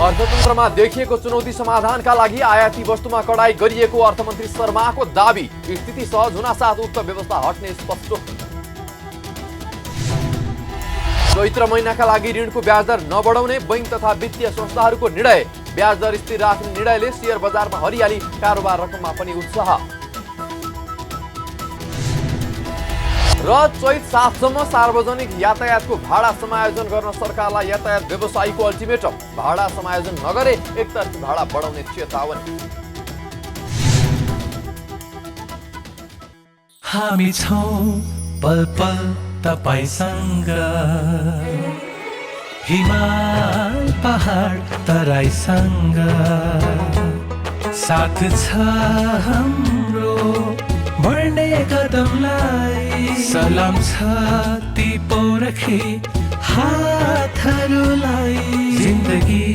अर्थतन्त्रमा देखिएको चुनौती समाधानका लागि आयाती वस्तुमा कडाई गरिएको अर्थमन्त्री शर्माको दाबी। स्थिति सहज हुनासाथ उक्त व्यवस्था हट्ने स्पष्ट। चैत्र महिनाका लागि ऋणको ब्याजदर नबढाउने बैंक तथा वित्तीय संस्थाहरूको निर्णय। ब्याजदर स्थिर राख्ने निर्णयले शेयर बजारमा हरियाली, कारोबार रकममा पनि उत्साह। र चैत 7 सम्म सार्वजनिक यातायातको भाडा समायोजन गर्न सरकारलाई यातायात व्यवसायीको अल्टिमेटम। भाडा समायोजन नगरे एकतर्फी भाडा बढाउने चेतावनी। हामी छौं पल पल तपाईसँग, हिमाल पहाड तराईसँग, साथ छ हाम्रो बढ्ने कदमलाई। सलाम छ ती पोरखे हातहरूलाई, जिन्दगी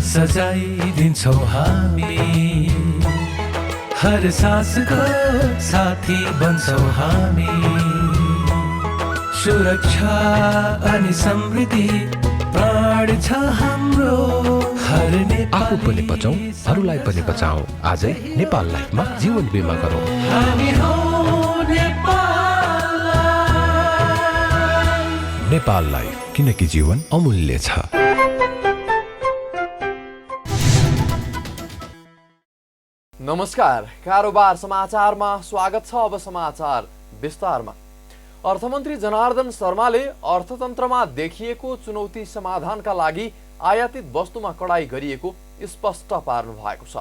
सजाइदिन्छौँ हामी, हर सासको साथी बन्छौँ हामी। सुरक्षा अनि समृद्धि प्राण छ हाम्रो, हर आफू पनि बचौं, अरूलाई पनि बचाऊ। आजै नेपाल लाइफमा जीवन बिमा गरौँ। हामी हौ नेपाल लाइफ। नेपाल लाइफ, किनकि जीवन अमूल्य छ। नमस्कार, कारोबार समाचारमा स्वागत छ। अब समाचार विस्तारमा। अर्थमन्त्री जनार्दन शर्माले अर्थतन्त्रमा देखिएको चुनौती समाधानका लागि आयातित वस्तुमा कडाई गरिएको स्पष्ट पार्नु भएको छ।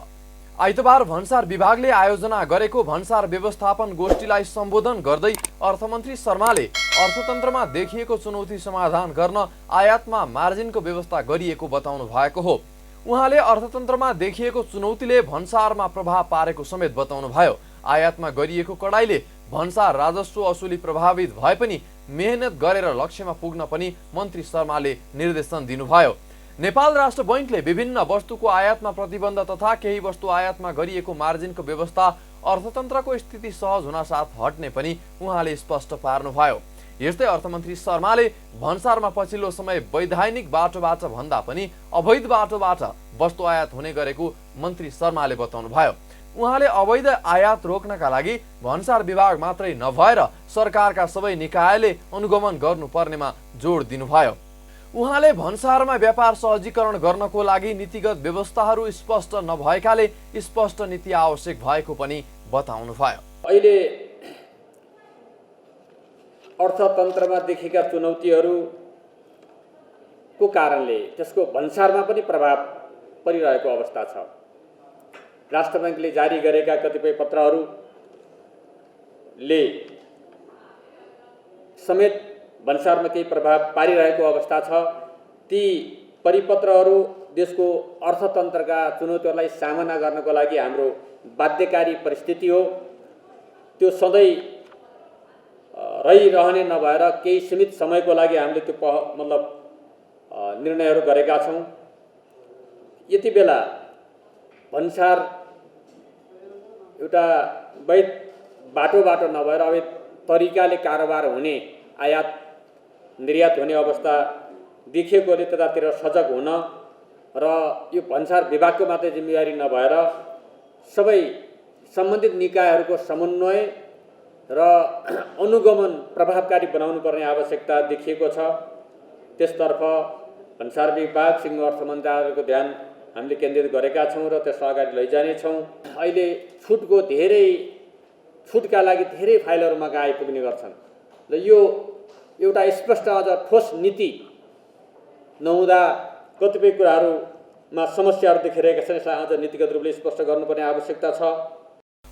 आइतबार भन्सार विभागले आयोजना गरेको भन्सार व्यवस्थापन गोष्ठीलाई सम्बोधन गर्दै अर्थमन्त्री शर्माले अर्थतन्त्रमा देखिएको चुनौती समाधान गर्न आयातमा मार्जिनको व्यवस्था गरिएको बताउनु भएको हो। उहाँले अर्थतन्त्रमा देखिएको चुनौतीले भन्सारमा प्रभाव पारेको समेत बताउनु भयो। आयातमा गरिएको कडाईले भन्सार राजस्व असुली प्रभावित भए पनि मेहनत गरेर लक्ष्यमा पुग्न पनि मन्त्री शर्माले निर्देशन दिनुभयो। नेपाल राष्ट्र बैंकले विभिन्न वस्तुको आयातमा प्रतिबन्ध तथा केही वस्तु आयातमा गरिएको मार्जिनको व्यवस्था अर्थतन्त्रको स्थिति सहज हुनासाथ हट्ने पनि उहाँले स्पष्ट पार्नुभयो। यस्तै अर्थमन्त्री शर्माले भन्सारमा पछिल्लो समय वैधानिक बाटोबाट भन्दा पनि अवैध बाटोबाट वस्तु आयात हुने गरेको मन्त्री शर्माले बताउनुभयो। उहाँले अवैध आयात रोक्नका लागि भन्सार विभाग मात्रै नभएर सरकारका सबै निकायले अनुगमन गर्नुपर्नेमा जोड दिनुभयो। उहाँले भन्सारमा व्यापार सहजीकरण गर्नको लागि नीतिगत व्यवस्थाहरू स्पष्ट नभएकाले स्पष्ट नीति आवश्यक भएको पनि बताउनुभयो। अहिले अर्थतन्त्रमा देखेका चुनौतीहरूको कारणले त्यसको भन्सारमा पनि प्रभाव परिरहेको अवस्था छ। राष्ट्र बैंकले जारी गरेका कतिपय पत्रहरूले समेत भन्सारमा केही प्रभाव पारिरहेको अवस्था छ। ती परिपत्रहरू देशको अर्थतन्त्रका चुनौतीहरूलाई सामना गर्नको लागि हाम्रो बाध्यकारी परिस्थिति हो। त्यो सधैँ रहिरहने नभएर केही सीमित समयको लागि हामीले त्यो निर्णयहरू गरेका छौँ। यति बेला भन्सार एउटा वैध बाटोबाट नभएर अवैध तरिकाले कारोबार हुने, आयात निर्यात हुने अवस्था देखिएकोले त्यतातिर सजग हुन र यो भन्सार विभागको मात्रै जिम्मेवारी नभएर सबै सम्बन्धित निकायहरूको समन्वय र अनुगमन प्रभावकारी बनाउनु पर्ने आवश्यकता देखिएको छ। त्यसतर्फ भन्सार विभाग, सिङ्गो अर्थ मन्त्रालयको ध्यान हामीले केन्द्रित गरेका छौँ र त्यसलाई अगाडि लैजानेछौँ। अहिले छुटका लागि धेरै फाइलहरू मगा आइपुग्ने गर्छन् र यो एउटा स्पष्ट अझ ठोस नीति नहुँदा कतिपय कुराहरूमा समस्याहरू देखिरहेका छन्। यसलाई अझ नीतिगत रूपले स्पष्ट गर्नुपर्ने आवश्यकता छ।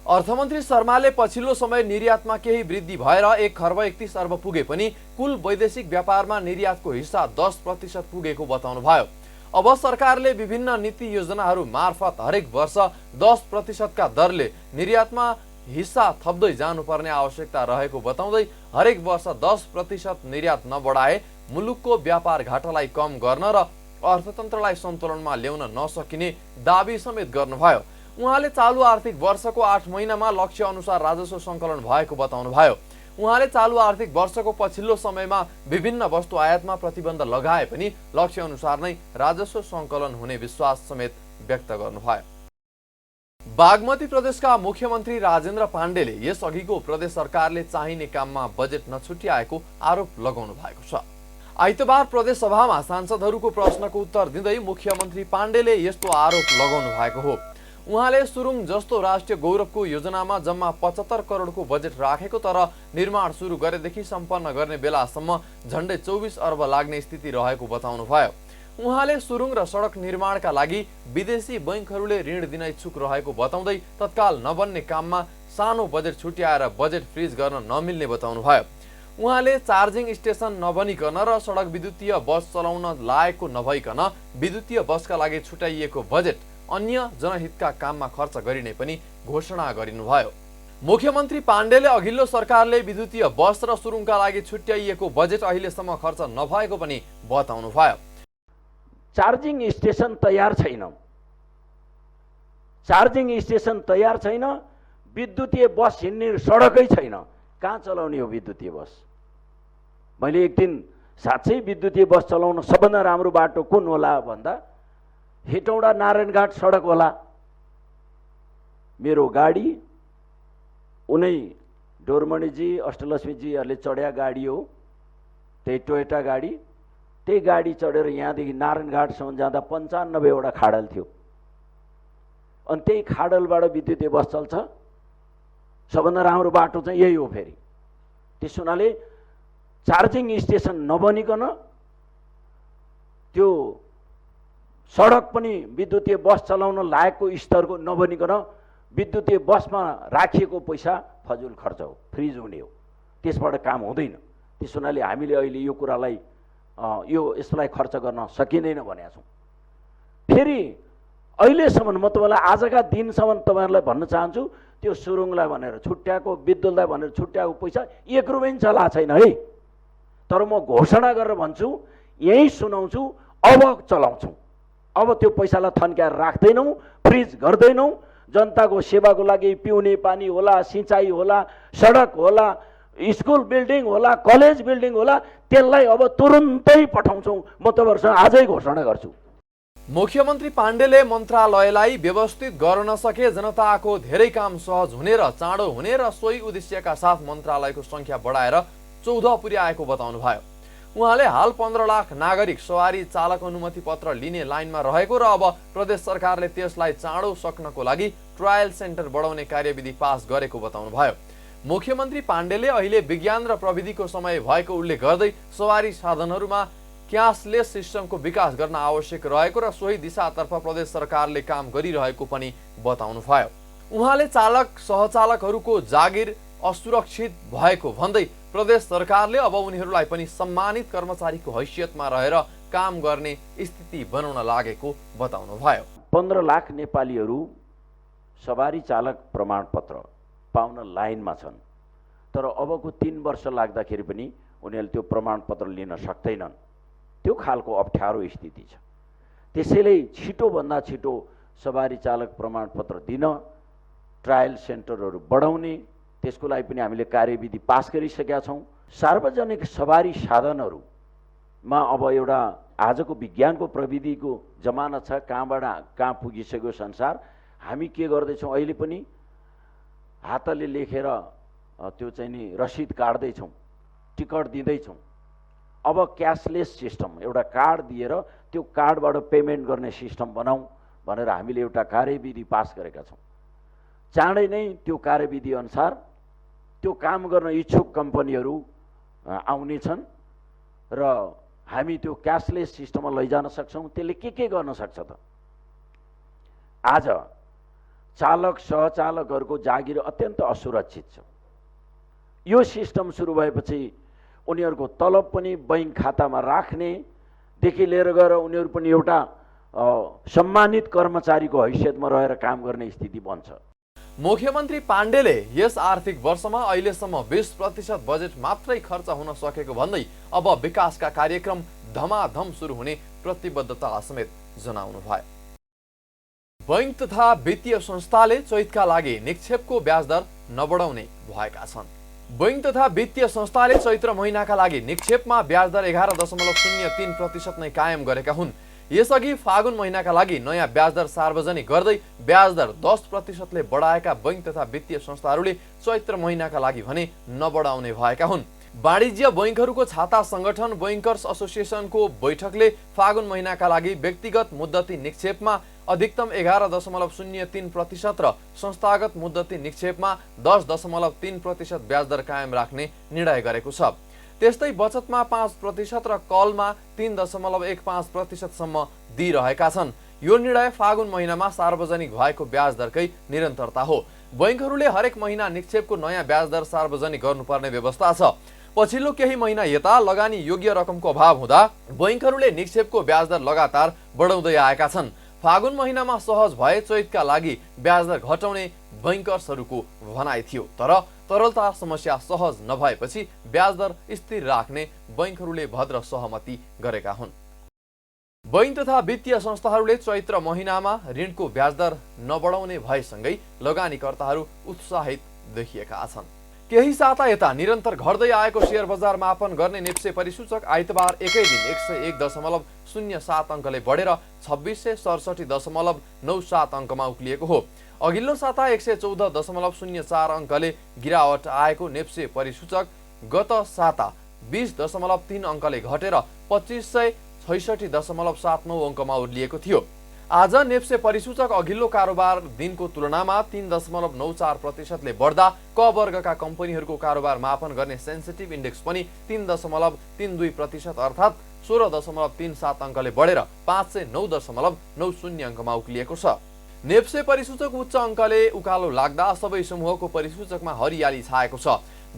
अर्थमन्त्री शर्माले पछिल्लो समय निर्यातमा केही वृद्धि भएर 1 खर्ब 31 अर्ब पुगे पनि कुल वैदेशिक व्यापारमा निर्यातको हिस्सा 10% पुगेको बताउनुभयो। अब सरकारले विभिन्न नीति योजनाहरू मार्फत हरेक वर्ष 10% का दरले निर्यातमा हिस्सा थप्दै जानुपर्ने आवश्यकता रहेको बताउँदै हरेक वर्ष 10% निर्यात नबढाए मुलुकको व्यापार घाटालाई कम गर्न र अर्थतन्त्रलाई सन्तुलनमा ल्याउन नसकिने दाबी समेत गर्नुभयो। उहाँले चालु आर्थिक वर्षको 8 महिनामा लक्ष्य अनुसार राजस्व सङ्कलन भएको बताउनुभयो। उहाँले चालु आर्थिक वर्षको पछिल्लो समयमा विभिन्न वस्तु आयातमा प्रतिबन्ध लगाए पनि लक्ष्य अनुसार नै राजस्व सङ्कलन हुने विश्वास समेत व्यक्त गर्नुभयो। बागमती प्रदेशका मुख्यमन्त्री राजेन्द्र पाण्डेले यसअघिको प्रदेश सरकारले चाहिने काममा बजेट नछुट्याएको आरोप लगाउनु भएको छ। आइतबार प्रदेश सभामा सांसदहरूको प्रश्नको उत्तर दिँदै मुख्यमन्त्री पाण्डेले यस्तो आरोप लगाउनु भएको हो। उहाँले सुरुङ जस्तो राष्ट्रिय गौरवको योजनामा जम्मा 75 करोडको बजेट राखेको तर निर्माण सुरु गरेदेखि सम्पन्न गर्ने बेलासम्म झण्डै 24 अर्ब लाग्ने स्थिति रहेको बताउनुभयो। उहाँले सुरुङ र सडक निर्माणका लागि विदेशी बैंकहरूले ऋण दिन इच्छुक रहेको बताउँदै तत्काल नबन्ने काममा सानो बजेट छुट्याएर बजेट फ्रिज गर्न नमिल्ने बताउनुभयो। उहाँले चार्जिङ स्टेसन नबनिकन र सडक विद्युतीय बस चलाउन लायकको नभइकन विद्युतीय बसका लागि छुट्याइएको बजेट अन्य जनहितका काममा खर्च गरिने पनि घोषणा गरिनुभयो। मुख्यमन्त्री पाण्डेले अघिल्लो सरकारले विद्युतीय बस र सुरुङका लागि छुट्याइएको बजेट अहिलेसम्म खर्च नभएको पनि बताउनुभयो। चार्जिङ स्टेसन तयार छैन, चार्जिङ स्टेसन तयार छैन, विद्युतीय बस हिँड्ने सडकै छैन, कहाँ चलाउने हो विद्युतीय बस? मैले एक दिन साँच्चै विद्युतीय बस चलाउन सबभन्दा राम्रो बाटो कुन होला भन्दा हेटौँडा नारायणघाट सडक होला। मेरो गाडी उनै डोरमणिजी अष्टलक्ष्मीजीहरूले चढ्या गाडी हो, त्यही टोयोटा गाडी। त्यही गाडी चढेर यहाँदेखि नारायणघाटसम्म जाँदा 95वटा खाडल थियो, अनि त्यही खाडलबाट विद्युतीय बस चल्छ। सबभन्दा राम्रो बाटो चाहिँ यही हो। फेरि त्यस हुनाले चार्जिङ स्टेसन नबनिकन त्यो सडक पनि विद्युतीय बस चलाउन लायकको स्तरको नबनिकन विद्युतीय बसमा राखिएको पैसा फजुल खर्च हो, फ्रिज हुने हो, त्यसबाट काम हुँदैन। त्यस हुनाले हामीले अहिले यो कुरालाई यसलाई खर्च गर्न सकिँदैन भनेका छौँ। फेरि अहिलेसम्म म तपाईँलाई आजका दिनसम्म तपाईँहरूलाई भन्न चाहन्छु, त्यो सुरुङलाई भनेर छुट्याएको, विद्युतलाई भनेर छुट्याएको पैसा 1 रुपैयाँ पनि चला छैन है। तर म घोषणा गरेर भन्छु, यहीँ सुनाउँछु, अब चलाउँछौँ। अब त्यो पैसालाई थन्क्याएर राख्दैनौँ, फ्रिज गर्दैनौँ। जनताको सेवाको लागि पिउने पानी होला, सिँचाइ होला, सडक होला, स्कुल बिल्डिङ होला, कलेज बिल्डिङ होला, त्यसलाई अब तुरुन्तै पठाउँछौँ। म तपाईँहरूसँग आजै घोषणा गर्छु। मुख्यमन्त्री पाण्डेले मन्त्रालयलाई व्यवस्थित गर्न नसके जनताको धेरै काम सहज हुने र चाँडो हुने र सोही उद्देश्यका साथ मन्त्रालयको संख्या बढाएर 14 पुर्याएको बताउनुभयो। उहाँले हाल 15 लाख नागरिक सवारी चालक अनुमति पत्र लिने लाइनमा रहेको र अब प्रदेश सरकारले त्यसलाई चाँडो सक्नको लागि ट्रायल सेन्टर बढाउने कार्यविधि पास गरेको बताउनुभयो। मुख्यमन्त्री पाण्डेले अहिले विज्ञान र प्रविधिको समय भएको उल्लेख गर्दै सवारी साधनहरूमा क्यासलेस सिस्टमको विकास गर्न आवश्यक रहेको र सोही दिशातर्फ प्रदेश सरकारले काम गरिरहेको पनि बताउनुभयो। उहाँले चालक सहचालकहरूको जागिर असुरक्षित भएको भन्दै प्रदेश सरकारले अब उनीहरूलाई पनि सम्मानित कर्मचारीको हैसियतमा रहेर काम गर्ने स्थिति बनाउन लागेको बताउनुभयो। 15 लाख नेपालीहरू सवारी चालक प्रमाणपत्र पाउन लाइनमा छन्, तर अबको 3 वर्ष लाग्दाखेरि पनि उनीहरूले त्यो प्रमाणपत्र लिन सक्दैनन्। त्यो खालको अप्ठ्यारो स्थिति छ। त्यसैले छिटोभन्दा छिटो सवारी चालक प्रमाणपत्र दिन, ट्रायल सेन्टरहरू बढाउने, त्यसको लागि पनि हामीले कार्यविधि पास गरिसकेका छौँ। सार्वजनिक सवारी साधनहरूमा अब एउटा आजको विज्ञानको प्रविधिको जमाना छ, कहाँबाट कहाँ पुगिसक्यो संसार। हामी के गर्दैछौँ, अहिले पनि हातले लेखेर त्यो चाहिँ नि रसिद काट्दैछौँ, टिकट दिँदैछौँ। अब क्यासलेस सिस्टम, एउटा कार्ड दिएर त्यो कार्डबाट पेमेन्ट गर्ने सिस्टम बनाऊ भनेर हामीले एउटा कार्यविधि पास गरेका छौँ। चाँडै नै त्यो कार्यविधि अनुसार त्यो काम गर्न इच्छुक कम्पनीहरू आउने छन् र हामी त्यो क्यासलेस सिस्टममा लैजान सक्छौँ। त्यसले के गर्न सक्छ त? आज चालक सहचालकहरूको जागिर अत्यन्त असुरक्षित छ। यो सिस्टम सुरु भएपछि उनीहरूको तलब पनि बैंक खातामा राख्नेदेखि लिएर गएर उनीहरू पनि एउटा सम्मानित कर्मचारीको हैसियतमा रहेर काम गर्ने स्थिति बन्छ। मुख्यमन्त्री पाण्डेले यस आर्थिक वर्षमा अहिलेसम्म 20% बजेट मात्रै खर्च हुन सकेको भन्दै अब विकासका कार्यक्रम धमाधम सुरु हुने प्रतिबद्धता समेत जनाउनु भयो। बैंक तथा वित्तीय संस्थाले चैतका लागि निक्षेपको ब्याज दर नबढाउने भएका छन्। बैङ्क तथा वित्तीय संस्थाले चैत्र महिनाका लागि निक्षेपमा ब्याज दर 11.03% नै कायम गरेका हुन्। यसअघि फागुन महिनाका लागि नयाँ ब्याज दर सार्वजनिक गर्दै ब्याज दर 10%ले बढाएका बैङ्क तथा वित्तीय संस्थाहरूले चैत्र महिनाका लागि भने नबढाउने भएका हुन्। वाणिज्य बैङ्कहरूको छाता संगठन बैङ्कर्स एसोसिएसनको बैठकले फागुन महिनाका लागि व्यक्तिगत मुद्दती निक्षेपमा अधिकतम 11.03% र संस्थागत मुद्दती निक्षेपमा 10.3% ब्याज दर कायम राख्ने निर्णय गरेको छ। त्यस्तै बचतमा 5% र कलमा 3.15% सम्म दिइरहेका छन्। यो निर्णय फागुन महिनामा सार्वजनिक भएको ब्याज दरकै निरन्तरता हो। बैङ्कहरूले हरेक महिना निक्षेपको नयाँ ब्याज दर सार्वजनिक गर्नुपर्ने व्यवस्था छ। पछिल्लो केही महिना यता लगानी योग्य रकमको अभाव हुँदा बैङ्कहरूले निक्षेपको ब्याज दर लगातार बढाउँदै आएका छन्। फागुन महिनामा सहज भए चैतका लागि ब्याज दर घटाउने बैङ्कर्सहरूको भनाइ थियो, तर तरलता समस्या सहज नभएपछि ब्याज दर स्थिर राख्ने बैङ्कहरूले भद्र सहमति गरेका हुन्। बैङ्क तथा वित्तीय संस्थाहरूले चैत्र महिनामा ऋणको ब्याज दर नबढाउने भएसँगै लगानीकर्ताहरू उत्साहित देखिएका छन्। केही साता यता निरन्तर घट्दै आएको शेयर बजार मापन गर्ने नेप्से परिसूचक आइतबार एकै दिन 101.07 अङ्कले बढेर 2667.97 अङ्कमा उक्लिएको हो। अघिल्लो साता 114.04 अङ्कले गिरावट आएको नेप्से परिसूचक गत साता 20.3 अङ्कले घटेर 2566.79 अङ्कमा उर्लिएको थियो। आज नेप्से परिसूचक अघिल्लो कारोबार दिनको तुलनामा 3.94%ले बढ्दा क वर्गका कम्पनीहरूको कारोबार मापन गर्ने सेन्सिटिभ इन्डेक्स पनि 3.32% अर्थात् 16.37 अङ्कले बढेर 509.90 अङ्कमा उक्लिएको छ। नेप्से परिसूचक उच्च अङ्कले उकालो लाग्दा सबै समूहको परिसूचकमा हरियाली छाएको छ।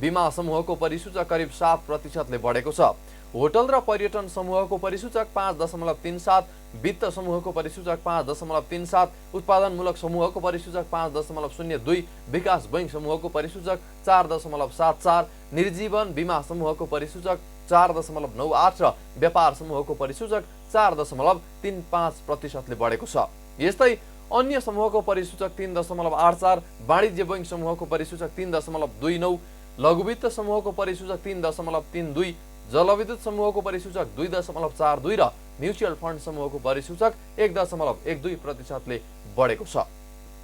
बीमा समूहको परिसूचक करिब 7%ले बढेको छ। होटल र पर्यटन समूहको परिसूचक 5.37, वित्त समूहको परिसूचक 5.37, उत्पादनमूलक समूहको परिसूचक 5.02, विकास बैङ्क समूहको परिसूचक 4.74, निर्जीवन बीमा समूहको परिसूचक 4.98 र व्यापार समूहको परिसूचक 4.35%ले बढेको छ। यस्तै अन्य समूहको परिसूचक 3.84, वाणिज्य बैङ्क समूहको परिसूचक 3.29, लघुवित्त समूहको परिसूचक 3.32, जलविद्युत समूहको परिसूचक 2.42 र म्युचुअल फन्ड समूहको परिसूचक 1.12%ले बढेको छ।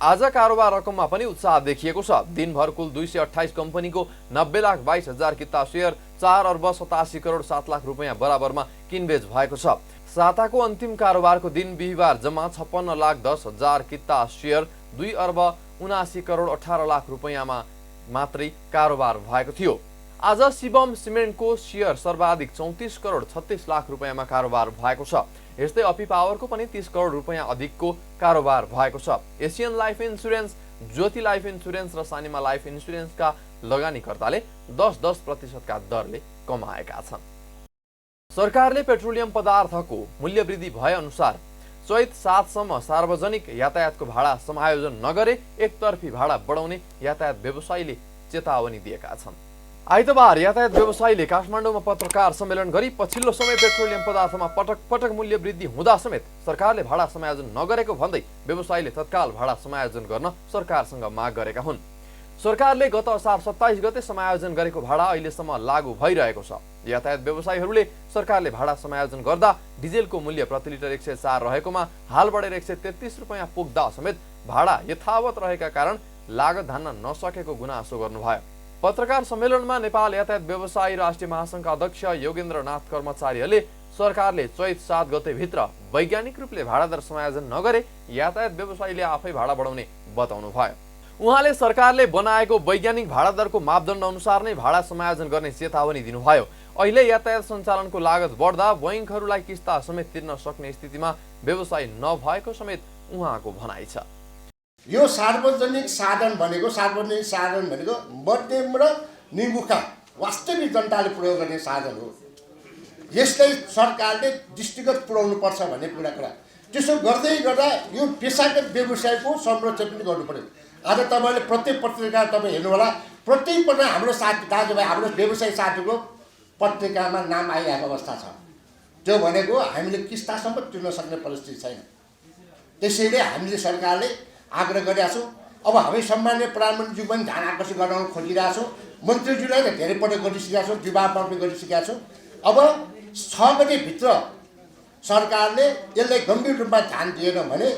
आज कारोबार रकममा पनि उत्साह देखिएको छ। दिनभर कुल 228 कम्पनीको 90,22,000 किता शेयर 4,87,07,00,000 रुपैयाँ बराबरमा किनबेच भएको छ। साताको अन्तिम कारोबारको दिन बिहिबार जम्मा 56,10,000 किता शेयर 2,79,18,00,000 रुपैयाँमा मात्रै कारोबार भएको थियो। आज शिवम सिमेन्टको शेयर सर्वाधिक 34,36,00,000 रुपैयाँमा कारोबार भएको छ। यस्तै अपी पावरको पनि 30 करोड रुपैयाँ अधिकको कारोबार भएको छ। एसियन लाइफ इन्सुरेन्स, ज्योति लाइफ इन्सुरेन्स र सानिमा लाइफ इन्सुरेन्सका लगानीकर्ताले 10% का दरले कमाएका छन्। सरकारले पेट्रोलियम पदार्थको मूल्यवृद्धि भए अनुसार चैत 7 सम्म सार्वजनिक यातायातको भाडा समायोजन नगरे एकतर्फी भाडा बढाउने यातायात व्यवसायीले चेतावनी दिएका छन्। आइतबार यातायात व्यवसायीले काठमाडौँमा पत्रकार सम्मेलन गरी पछिल्लो समय पेट्रोलियम पदार्थमा पटक पटक मूल्य वृद्धि हुँदा समेत सरकारले भाडा समायोजन नगरेको भन्दै व्यवसायीले तत्काल भाडा समायोजन गर्न सरकारसँग माग गरेका हुन्। सरकारले गत असार 27 गते समायोजन गरेको भाडा अहिलेसम्म लागू भइरहेको छ। यातायात व्यवसायीहरूले सरकारले भाडा समायोजन गर्दा डिजेलको मूल्य प्रति लिटर 104 रहेकोमा हाल बढेर 133 रुपैयाँ पुग्दा समेत भाडा यथावत रहेका कारण लागत धान्न नसकेको गुनासो गर्नुभयो। पत्रकार सम्मेलनमा नेपाल यातायात व्यवसायी राष्ट्रिय महासंघका अध्यक्ष योगेन्द्रनाथ कर्मचारीहरूले सरकारले चैत 7 गते भित्र वैज्ञानिक रूपले भाडा दर समायोजन नगरे यातायात व्यवसायीले आफै भाडा बढाउने बताउनु भयो। उहाँले सरकारले बनाएको वैज्ञानिक भाडा दरको मापदण्ड अनुसार नै भाडा समायोजन गर्ने चेतावनी दिनुभयो। अहिले यातायात सञ्चालनको लागत बढ्दा बैंकहरूलाई किस्ता समेत तिर्न सक्ने स्थितिमा व्यवसाय नभएको समेत उहाँको भनाइ छ। यो सार्वजनिक साधन भनेको मध्यम र निमुखा वास्तविक जनताले प्रयोग गर्ने साधन हो। यसलाई सरकारले दृष्टिगत पुर्याउनु पर्छ भन्ने कुरा त्यसो गर्दै गर्दा यो पेशागत व्यवसायको संरक्षण पनि गर्नु पर्यो। आज तपाईले प्रत्येक पत्रिका तपाईँ हेर्नु होला, प्रत्येक पटक हाम्रो साथी दाजुभाइ हाम्रो व्यवसायी साथीको पत्रिकामा नाम आइरहेको अवस्था छ। त्यो भनेको हामीले किस्तासम्म तिर्न सक्ने परिस्थिति छैन। त्यसैले हामीले सरकारले आग्रह गरेका छौँ अब हामी सम्माननीय प्रधानमन्त्रीज्यू पनि ध्यान आकर्षित गराउन खोजिरहेछौँ, मन्त्रीज्यूलाई त धेरै पटक गरिसकेका छौँ, विभागमा पनि गरिसकेका छौँ। अब 6 गतेभित्र सरकारले यसलाई गम्भीर रूपमा ध्यान दिएन भने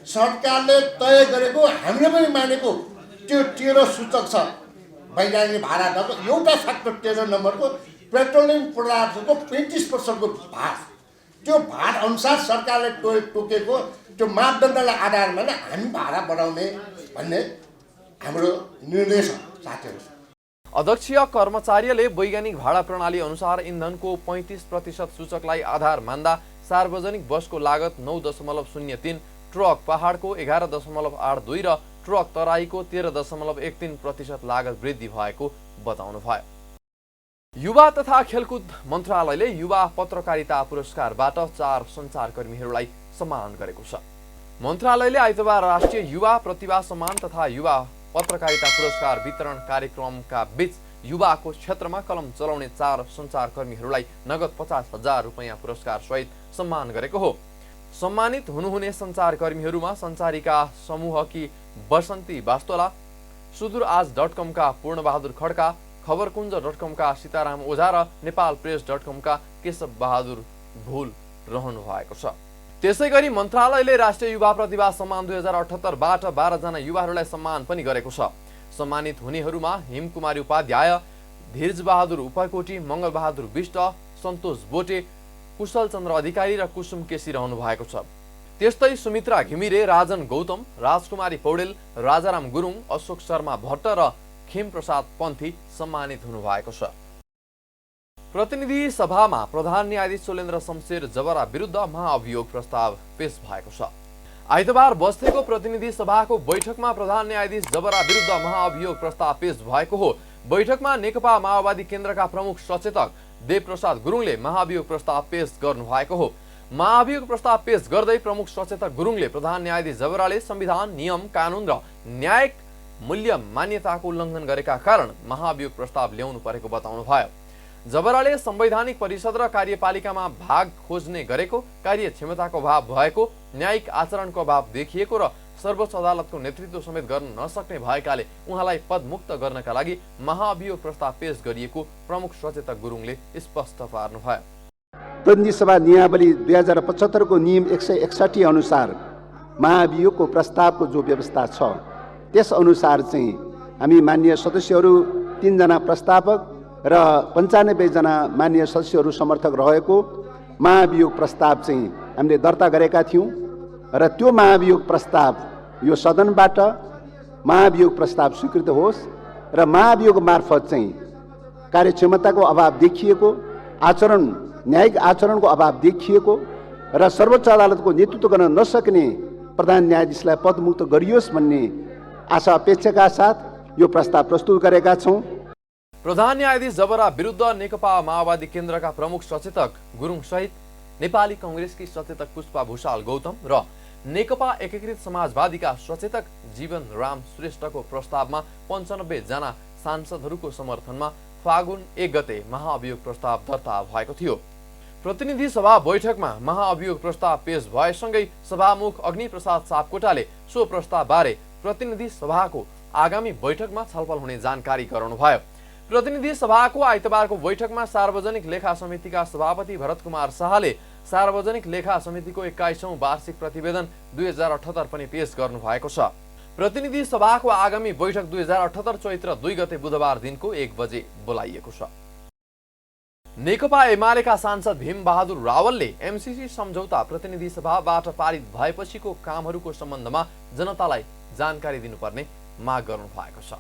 सरकारले तय गरेको हामीले पनि मानेको त्यो 13 सूचक छ वैधानिक भाडा दरको एउटा फ्याक्टर 13 नम्बरको पेट्रोलियम पदार्थको 35% भार, त्यो भार अनुसार सरकारले तोकेको त्यो मापदण्डलाई आधारमा नै हामी भाडा बढाउने भन्ने हाम्रो निर्णय छ साथीहरू। अध्यक्षीय कर्मचारीले वैज्ञानिक भाडा प्रणाली अनुसार इन्धनको 35% सूचकलाई आधार मान्दा सार्वजनिक बसको लागत 9.03, ट्रक पहाडको 11.82 र ट्रक तराईको 13.13% लागत वृद्धि भएको बताउनु भयो। युवा तथा खेलकुद मन्त्रालयले युवा पत्रकारिता पुरस्कारबाट 4 सञ्चारकर्मीहरूलाई सम्मान गरेको छ। मन्त्रालयले आइतबार राष्ट्रिय युवा प्रतिभा सम्मान तथा युवा पत्रकारिता पुरस्कार वितरण कार्यक्रमका बीच युवाको क्षेत्रमा कलम चलाउने 4 सञ्चारकर्मीहरूलाई नगद 50,000 रुपैयाँ पुरस्कार सहित सम्मान गरेको हो। सम्मानित हुनुहुने सञ्चारकर्मीहरूमा सञ्चारिका समूहकी बसन्ती बास्तोला, सुदूरआज.com का पूर्णबहादुर खड्का, खबरकुञ्ज.com का सीताराम ओझा र नेपालप्रेस.com का केशव बहादुर भुल रहनु भएको छ। त्यसैगरी मन्त्रालयले राष्ट्रिय युवा प्रतिभा सम्मान 2078 बाट 12 जना युवाहरूलाई सम्मान पनि गरेको छ। सम्मानित हुनेहरूमा हिमकुमारी उपाध्याय, धीरज बहादुर उपकोटी, मङ्गल बहादुर विष्ट, सन्तोष बोटे, कुशल चन्द्र अधिकारी र कुसुम केसी रहनु भएको छ। त्यस्तै सुमित्रा घिमिरे, राजन गौतम, राजकुमारी पौडेल, राजाराम गुरुङ, अशोक शर्मा भट्ट र खेम प्रसाद पन्थी सम्मानित हुनुभएको छ। प्रतिनिधि सभामा प्रधान न्यायाधीश सोलेन्द्र शमशेर जबरा विरुद्ध महाअभियोग प्रस्ताव पेश भएको छ। आइतबार बसेको प्रतिनिधि सभाको बैठकमा प्रधान न्यायाधीश जबरा विरुद्ध महाअभियोग प्रस्ताव पेश भएको हो। बैठकमा नेकपा माओवादी केन्द्रका प्रमुख सचेतक देवप्रसाद गुरुङले महाअभियोग प्रस्ताव पेश गर्नु भएको हो। महाअभियोग प्रस्ताव पेश गर्दै प्रमुख सचेतक गुरुङले प्रधान न्यायाधीश जबराले संविधान, नियम, कानून र न्यायिक मूल्य मान्यताको उल्लङ्घन गरेका कारण महाअभियोग प्रस्ताव ल्याउनु परेको बताउनु भयो। जबराले संवैधानिक परिषद र कार्यपालिकामा भाग खोज्ने गरेको, कार्य क्षमताको अभाव भएको, न्यायिक आचरणको अभाव देखिएको र सर्वोच्च अदालतको नेतृत्व समेत गर्न नसक्ने भएकाले उहाँलाई पदमुक्त गर्नका लागि महाअभियोग प्रस्ताव पेश गरिएको प्रमुख सचेतक गुरुङले स्पष्ट पार्नुभयो। प्रतिनिधि सभा नियमावली 2075 को नियम 161 अनुसार महाअभियोगको प्रस्तावको जो व्यवस्था छ त्यस अनुसार चाहिँ हामी माननीय सदस्यहरू 3 जना प्रस्तावक र 95 जना माननीय सदस्यहरू समर्थक रहेको महाअभियोग प्रस्ताव चाहिँ हामीले दर्ता गरेका थियौँ र त्यो महाअभियोग प्रस्ताव यो सदनबाट महाअभियोग प्रस्ताव स्वीकृत होस् र महाअभियोग मार्फत चाहिँ कार्यक्षमताको अभाव देखिएको, आचरण न्यायिक आचरणको अभाव देखिएको र सर्वोच्च अदालतको नेतृत्व गर्न नसक्ने प्रधान न्यायाधीशलाई पदमुक्त गरियोस् भन्ने आशा अपेक्षाका साथ यो प्रस्ताव प्रस्तुत गरेका छौँ। प्रधान न्यायाधीश जबरा विरुद्ध नेकपा माओवादी केन्द्रका प्रमुख सचेतक गुरुङ सहित नेपाली कांग्रेसकी सचेतक पुष्पा भूषाल गौतम र नेकपा एकीकृत समाजवादीका सचेतक जीवन राम श्रेष्ठको प्रस्तावमा 95 जना सांसदहरूको समर्थनमा फागुन 1 गते महाअभियोग प्रस्ताव दर्ता भएको थियो। प्रतिनिधि सभा बैठकमा महाअभियोग प्रस्ताव पेश भएसँगै सभामुख अग्निप्रसाद सापकोटाले सो प्रस्ताव बारे प्रतिनिधि सभाको आगामी बैठकमा छलफल हुने जानकारी गराउनुभयो। प्रतिनिधि सभाको आइतबारको बैठकमा सार्वजनिक लेखा समितिका सभापति भरत कुमार शाहले सार्वजनिक लेखा समितिको 21औं वार्षिक प्रतिवेदन 2078 पनि पेश गर्नु भएको छ। प्रतिनिधि सभाको आगामी बैठक 2078 चैत्र 2 गते बुधबार दिनको 1 बजे बोलाइएको छ। नेकपा एमालेका सांसद भीम बहादुर रावलले एमसीसी सम्झौता प्रतिनिधि सभाबाट पारित भएपछिको कामहरूको सम्बन्धमा जनतालाई जानकारी दिनुपर्ने माग गर्नु भएको छ।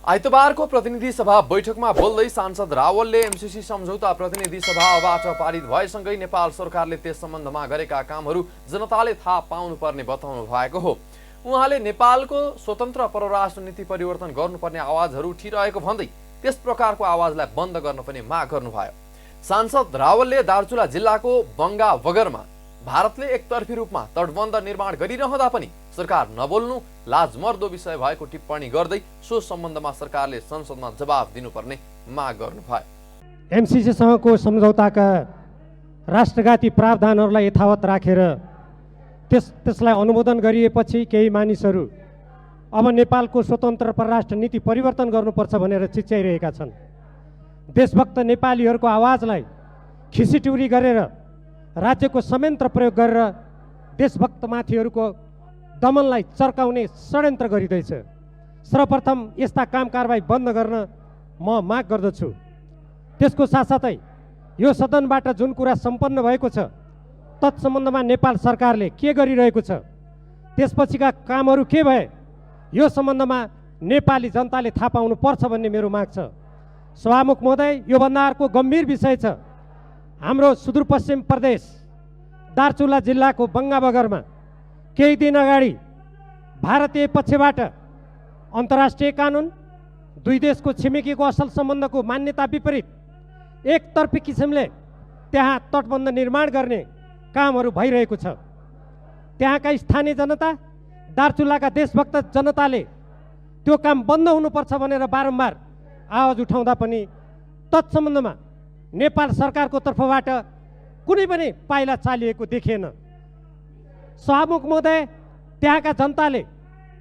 आइतबारको प्रतिनिधि सभा बैठकमा बोल्दै सांसद रावलले एमसीसी सम्झौता प्रतिनिधि सभाबाट पारित भएसँगै नेपाल सरकारले त्यस सम्बन्धमा गरेका कामहरू जनताले थाहा पाउनुपर्ने बताउनु भएको हो। उहाँले नेपालको स्वतन्त्र परराष्ट्र नीति परिवर्तन गर्नुपर्ने आवाजहरू उठिरहेको भन्दै त्यस प्रकारको आवाजलाई बन्द गर्न पनि माग गर्नुभयो। सांसद रावलले दार्चुला जिल्लाको बंगा बगरमा भारतले एकतर्फी रूपमा तटबन्ध निर्माण गरिरहँदा पनि सरकार नबोल्नु लाजमर्दो विषय भएको टिप्पणी गर्दै सो सम्बन्धमा सरकारले संसदमा जवाफ दिनुपर्ने माग गर्नुभयो। एमसीसीसँगको सम्झौताका राष्ट्रघाती प्रावधानहरूलाई यथावत राखेर त्यसलाई अनुमोदन गरिएपछि केही मानिसहरू अब नेपालको स्वतन्त्र परराष्ट्र नीति परिवर्तन गर्नुपर्छ भनेर चिच्याइरहेका छन्। देशभक्त नेपालीहरूको आवाजलाई खिसिटुरी गरेर राज्यको संयन्त्र प्रयोग गरेर देशभक्तमाथिहरूको दमनलाई चर्काउने षड्यन्त्र गरिँदैछ। सर्वप्रथम यस्ता काम कारबाही बन्द गर्न म माग गर्दछु। त्यसको साथसाथै यो सदनबाट जुन कुरा सम्पन्न भएको छ तत्सम्बन्धमा नेपाल सरकारले के गरिरहेको छ, त्यसपछिका कामहरू के भए, यो सम्बन्धमा नेपाली जनताले थाहा पाउनु पर्छ भन्ने मेरो माग छ। सभामुख महोदय, योभन्दा अर्को गम्भीर विषय छ। हाम्रो सुदूरपश्चिम प्रदेश दार्चुला जिल्लाको बङ्गाबगरमा केही दिन अगाडि भारतीय पक्षबाट अन्तर्राष्ट्रिय कानुन, दुई देशको छिमेकीको असल सम्बन्धको मान्यता विपरीत एकतर्फी किसिमले त्यहाँ तटबन्ध निर्माण गर्ने कामहरू भइरहेको छ। त्यहाँका स्थानीय जनता, दार्चुलाका देशभक्त जनताले त्यो काम बन्द हुनुपर्छ भनेर बारम्बार आवाज उठाउँदा पनि तत्सम्बन्धमा नेपाल सरकारको तर्फबाट कुनै पनि पाइला चालिएको देखिएन। सभामुख महोदय, त्यहाँका जनताले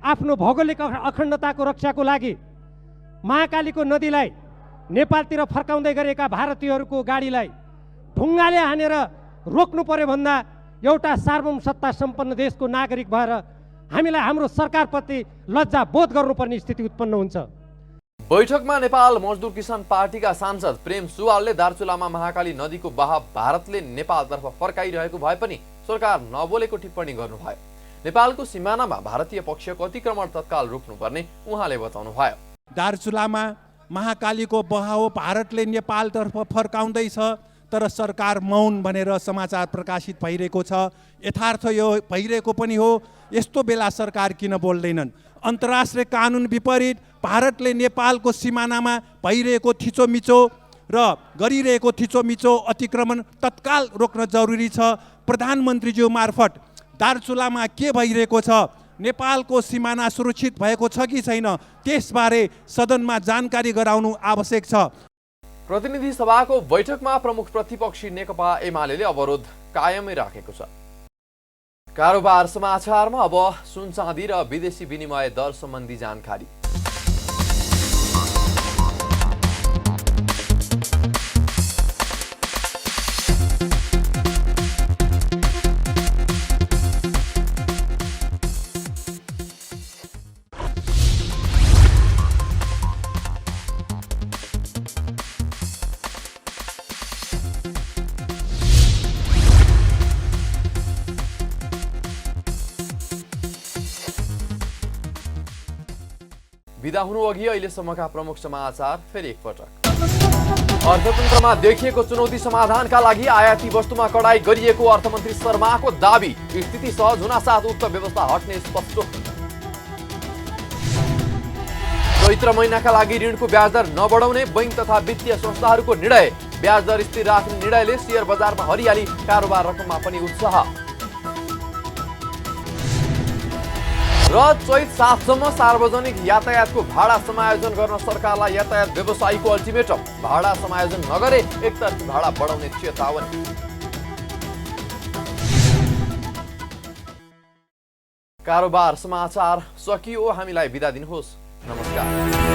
आफ्नो भौगोलिक अखण्डताको रक्षाको लागि महाकालीको नदीलाई नेपालतिर फर्काउँदै गरेका भारतीयहरूको गाडीलाई ढुङ्गाले हानेर रोक्नु पर्यो भन्दा एउटा सार्वभौम सत्ता सम्पन्न देशको नागरिक भएर हामीलाई हाम्रो सरकारप्रति लज्जा बोध गर्नुपर्ने स्थिति उत्पन्न हुन्छ। बैठकमा नेपाल मजदुर किसान पार्टीका सांसद प्रेम सुवालले दार्चुलामा महाकाली नदीको बहाव भारतले नेपालतर्फ फर्काइरहेको भए पनि सरकार नबोलेको टिप्पणी गर्नुभयो। नेपालको सिमानामा भारतीय पक्षको अतिक्रमण तत्काल रोक्नुपर्ने उहाँले बताउनुभयो। दार्चुलामा महाकालीको बहाव भारतले नेपालतर्फ फर्काउँदैछ, तर सरकार मौन भनेर समाचार प्रकाशित भइरहेको छ। यथार्थ यो भइरहेको पनि हो। यस्तो बेला सरकार किन बोल्दैनन्? अन्तर्राष्ट्रिय कानुन विपरीत भारतले नेपालको सिमानामा भइरहेको थिचोमिचो र गरिरहेको थिचोमिचो अतिक्रमण तत्काल रोक्न जरुरी छ। प्रधानमन्त्रीज्यू मार्फत दार्चुलामा के भइरहेको छ, नेपालको सिमाना सुरक्षित भएको छ कि छैन, त्यसबारे सदनमा जानकारी गराउनु आवश्यक छ। प्रतिनिधि सभाको बैठकमा प्रमुख प्रतिपक्षी नेकपा एमाले अवरोध कायमै राखेको छ। कारोबार समाचारमा अब सुन चाँदी र विदेशी विनिमय दर सम्बन्धी जानकारी। बिदा हुनु अघि अहिलेसम्मका प्रमुख समाचार फेरि एकपटक। अर्थतन्त्रमा देखिएको चुनौती समाधानका लागि आयाती वस्तुमा कडाई गरिएको अर्थमन्त्री शर्माको दाबी। स्थिति सहज हुनासाथ उक्त व्यवस्था हट्ने स्पष्ट। चैत्र महिनाका लागि ऋणको ब्याज दर नबढाउने बैंक तथा वित्तीय संस्थाहरूको निर्णय। ब्याज दर स्थिर राख्ने निर्णयले शेयर बजारमा हरियाली, कारोबार रकममा पनि उत्साह। र चैत 7 सम्म सार्वजनिक यातायातको भाडा समायोजन गर्न सरकारलाई यातायात व्यवसायीको अल्टिमेटम। भाडा समायोजन नगरे एकतर्फी भाडा बढाउने चेतावनी। कारोबार समाचार सकियो। हामीलाई बिदा दिनुहोस्। नमस्कार।